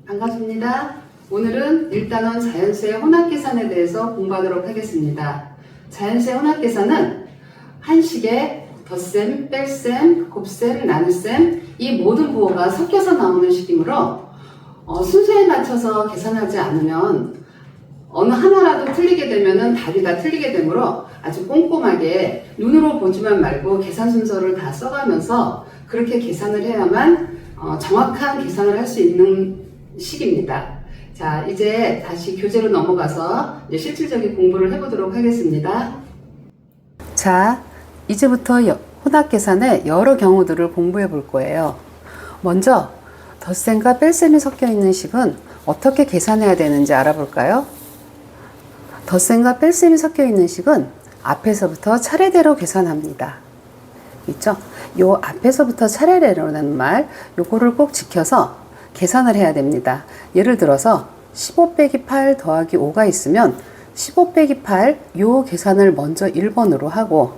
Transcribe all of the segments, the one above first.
반갑습니다. 오늘은 1단원 자연수의 혼합계산에 대해서 공부하도록 하겠습니다. 자연수의 혼합계산은 한식에 덧셈, 뺄셈, 곱셈, 나눗셈 이 모든 부호가 섞여서 나오는 식이므로 순서에 맞춰서 계산하지 않으면 어느 하나라도 틀리게 되면 답이 다 틀리게 되므로 아주 꼼꼼하게 눈으로 보지만 말고 계산 순서를 다 써가면서 그렇게 계산을 해야만 정확한 계산을 할 수 있는 식입니다. 자, 이제 다시 교재로 넘어가서 이제 실질적인 공부를 해보도록 하겠습니다. 자, 이제부터 혼합계산의 여러 경우들을 공부해 볼 거예요. 먼저 덧셈과 뺄셈이 섞여 있는 식은 어떻게 계산해야 되는지 알아볼까요? 덧셈과 뺄셈이 섞여 있는 식은 앞에서부터 차례대로 계산합니다. 있죠? 요 앞에서부터 차례대로라는 말, 요거를 꼭 지켜서 계산을 해야 됩니다. 예를 들어서 15 빼기 8 더하기 5가 있으면 15 빼기 8 요 계산을 먼저 1번으로 하고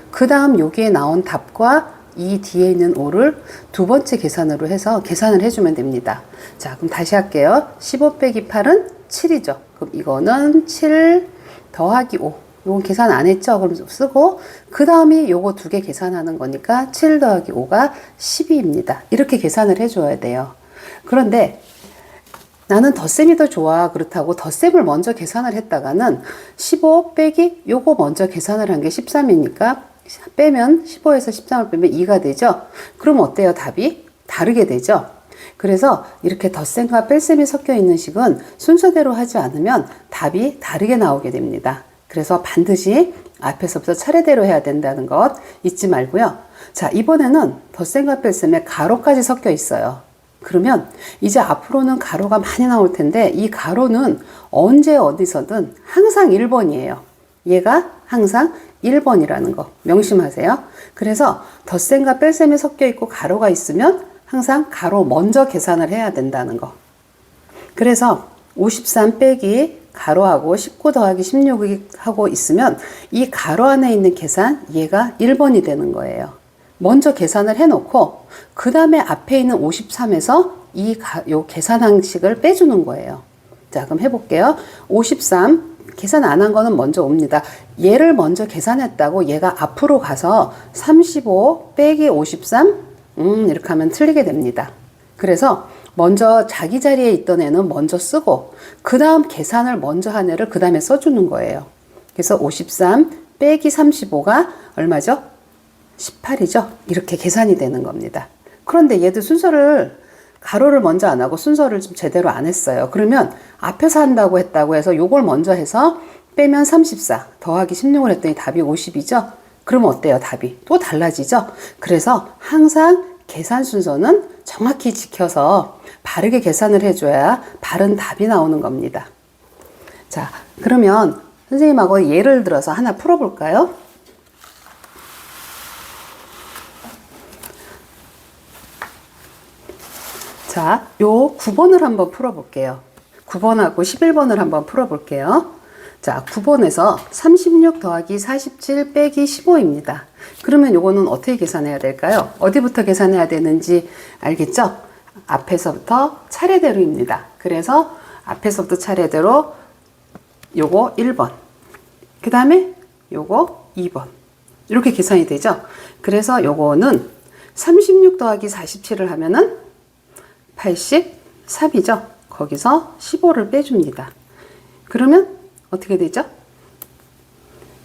그 다음 여기에 나온 답과 이 뒤에 있는 5를 두 번째 계산으로 해서 계산을 해주면 됩니다. 자, 그럼 다시 할게요. 15 빼기 8은 7이죠. 그럼 이거는 7 더하기 5. 요건 계산 안 했죠? 그럼 쓰고 그 다음에 요거 두 개 계산하는 거니까 7 더하기 5가 12입니다. 이렇게 계산을 해줘야 돼요. 그런데 나는 덧셈이 더 좋아. 그렇다고 덧셈을 먼저 계산을 했다가는 15 빼기 요거 먼저 계산을 한 게 13이니까 빼면 15에서 13을 빼면 2가 되죠. 그럼 어때요? 답이 다르게 되죠. 그래서 이렇게 덧셈과 뺄셈이 섞여 있는 식은 순서대로 하지 않으면 답이 다르게 나오게 됩니다. 그래서 반드시 앞에서부터 차례대로 해야 된다는 것 잊지 말고요. 자, 이번에는 덧셈과 뺄셈에 가로까지 섞여 있어요. 그러면 이제 앞으로는 가로가 많이 나올 텐데 이 가로는 언제 어디서든 항상 1번이에요. 얘가 항상 1번이라는 거 명심하세요. 그래서 덧셈과 뺄셈이 섞여 있고 가로가 있으면 항상 가로 먼저 계산을 해야 된다는 거. 그래서 53 빼기 가로하고 19 더하기 16이 하고 있으면 이 가로 안에 있는 계산 얘가 1번이 되는 거예요. 먼저 계산을 해놓고 그 다음에 앞에 있는 53에서 요 계산 항식을 빼주는 거예요. 자, 그럼 해볼게요. 53 계산 안 한 거는 먼저 옵니다. 얘를 먼저 계산했다고 얘가 앞으로 가서 35 빼기 53 이렇게 하면 틀리게 됩니다. 그래서 먼저 자기 자리에 있던 애는 먼저 쓰고 그 다음 계산을 먼저 한 애를 그 다음에 써주는 거예요. 그래서 53 빼기 35가 얼마죠? 18이죠. 이렇게 계산이 되는 겁니다. 그런데 얘도 순서를 가로를 먼저 안 하고 순서를 좀 제대로 안 했어요. 그러면 앞에서 한다고 했다고 해서 요걸 먼저 해서 빼면 34 더하기 16을 했더니 답이 50이죠. 그러면 어때요? 답이 또 달라지죠. 그래서 항상 계산 순서는 정확히 지켜서 바르게 계산을 해줘야 바른 답이 나오는 겁니다. 자, 그러면 선생님하고 예를 들어서 하나 풀어볼까요? 자, 요 9번을 한번 풀어볼게요. 9번하고 11번을 한번 풀어볼게요. 자, 9번에서 36 더하기 47 빼기 15입니다. 그러면 요거는 어떻게 계산해야 될까요? 어디부터 계산해야 되는지 알겠죠? 앞에서부터 차례대로입니다. 그래서 앞에서부터 차례대로 요거 1번, 그 다음에 요거 2번 이렇게 계산이 되죠? 그래서 요거는 36 더하기 47을 하면은 83이죠? 거기서 15를 빼줍니다. 그러면 어떻게 되죠?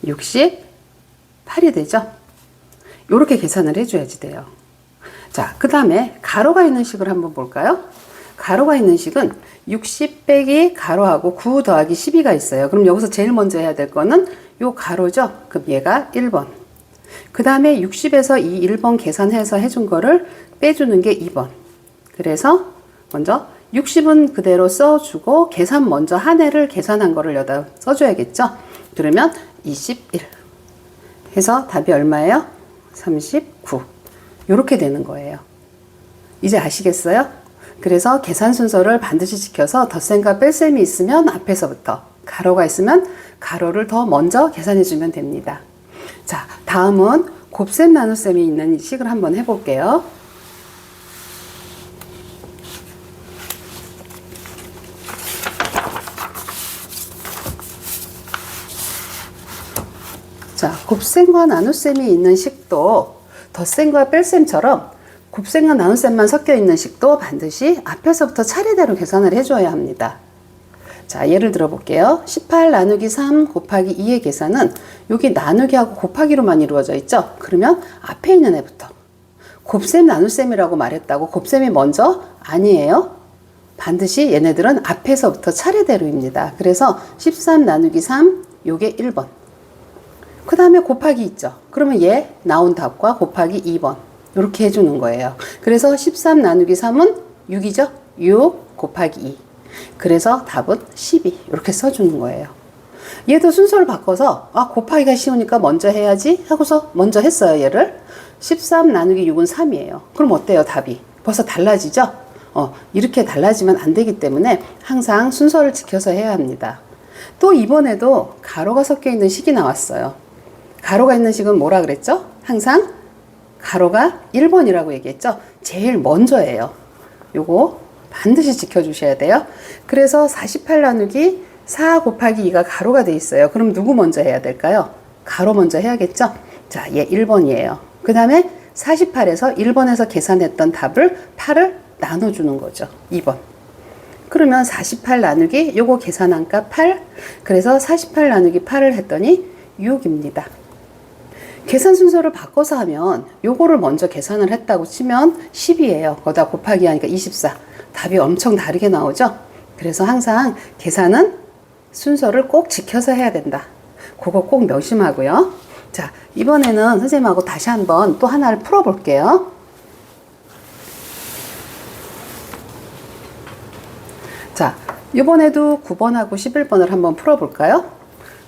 68이 되죠? 이렇게 계산을 해줘야지 돼요. 자, 그 다음에 가로가 있는 식을 한번 볼까요? 가로가 있는 식은 60 빼기 가로하고 9 더하기 12가 있어요. 그럼 여기서 제일 먼저 해야 될 거는 요 가로죠? 그럼 얘가 1번. 그 다음에 60에서 이 1번 계산해서 해준 거를 빼주는 게 2번. 그래서 먼저 60은 그대로 써주고 계산 먼저 한 해를 계산한 거를 여기다 써줘야겠죠. 그러면 21 해서 답이 얼마예요? 39 이렇게 되는 거예요. 이제 아시겠어요? 그래서 계산 순서를 반드시 지켜서 덧셈과 뺄셈이 있으면 앞에서부터, 가로가 있으면 가로를 더 먼저 계산해 주면 됩니다. 자, 다음은 곱셈 나눗셈이 있는 식을 한번 해볼게요. 곱셈과 나눗셈이 있는 식도 덧셈과 뺄셈처럼 곱셈과 나눗셈만 섞여 있는 식도 반드시 앞에서부터 차례대로 계산을 해줘야 합니다. 자, 예를 들어 볼게요. 18 나누기 3 곱하기 2의 계산은 여기 나누기하고 곱하기로만 이루어져 있죠? 그러면 앞에 있는 애부터. 곱셈 나눗셈이라고 말했다고 곱셈이 먼저? 아니에요. 반드시 얘네들은 앞에서부터 차례대로입니다. 그래서 13 나누기 3 요게 1번. 그 다음에 곱하기 있죠. 그러면 얘 나온 답과 곱하기 2번. 이렇게 해주는 거예요. 그래서 13 나누기 3은 6이죠. 6 곱하기 2. 그래서 답은 12. 이렇게 써주는 거예요. 얘도 순서를 바꿔서 곱하기가 쉬우니까 먼저 해야지 하고서 먼저 했어요. 얘를 13 나누기 6은 3이에요. 그럼 어때요? 답이 벌써 달라지죠? 이렇게 달라지면 안 되기 때문에 항상 순서를 지켜서 해야 합니다. 또 이번에도 가로가 섞여 있는 식이 나왔어요. 가로가 있는 식은 뭐라 그랬죠? 항상 가로가 1번이라고 얘기했죠? 제일 먼저예요. 요거 반드시 지켜주셔야 돼요. 그래서 48 나누기 4 곱하기 2가 가로가 돼 있어요. 그럼 누구 먼저 해야 될까요? 가로 먼저 해야겠죠? 자, 얘 1번이에요. 그 다음에 48에서 1번에서 계산했던 답을 8을 나눠주는 거죠. 2번. 그러면 48 나누기 요거 계산한 값 8. 그래서 48 나누기 8을 했더니 6입니다. 계산 순서를 바꿔서 하면 요거를 먼저 계산을 했다고 치면 10이에요. 거기다 곱하기 하니까 24. 답이 엄청 다르게 나오죠? 그래서 항상 계산은 순서를 꼭 지켜서 해야 된다. 그거 꼭 명심하고요. 자, 이번에는 선생님하고 다시 한번 또 하나를 풀어볼게요. 자, 이번에도 9번하고 11번을 한번 풀어볼까요?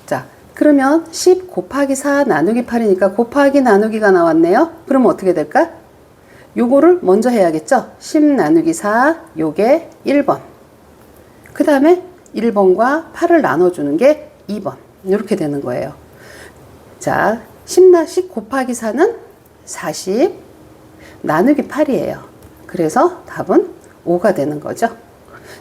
자, 그러면 10 곱하기 4 나누기 8이니까 곱하기 나누기가 나왔네요. 그러면 어떻게 될까? 요거를 먼저 해야겠죠? 10 나누기 4, 요게 1번. 그 다음에 1번과 8을 나눠주는 게 2번. 이렇게 되는 거예요. 자, 10 곱하기 4는 40 나누기 8이에요. 그래서 답은 5가 되는 거죠.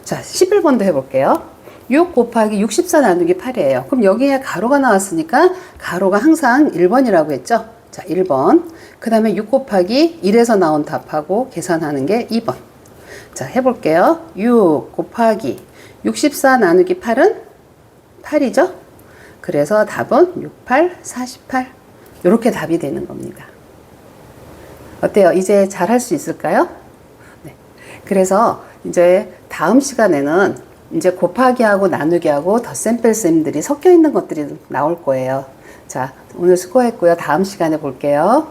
자, 11번도 해볼게요. 6 곱하기 64 나누기 8이에요. 그럼 여기에 가로가 나왔으니까 가로가 항상 1번이라고 했죠. 자, 1번. 그 다음에 6 곱하기 1에서 나온 답하고 계산하는 게 2번. 자, 해볼게요. 6 곱하기 64 나누기 8은 8이죠. 그래서 답은 68, 48. 이렇게 답이 되는 겁니다. 어때요? 이제 잘 할 수 있을까요? 네. 그래서 이제 다음 시간에는 이제 곱하기하고 나누기하고 덧셈 뺄셈들이 섞여 있는 것들이 나올 거예요. 자, 오늘 수고했고요. 다음 시간에 볼게요.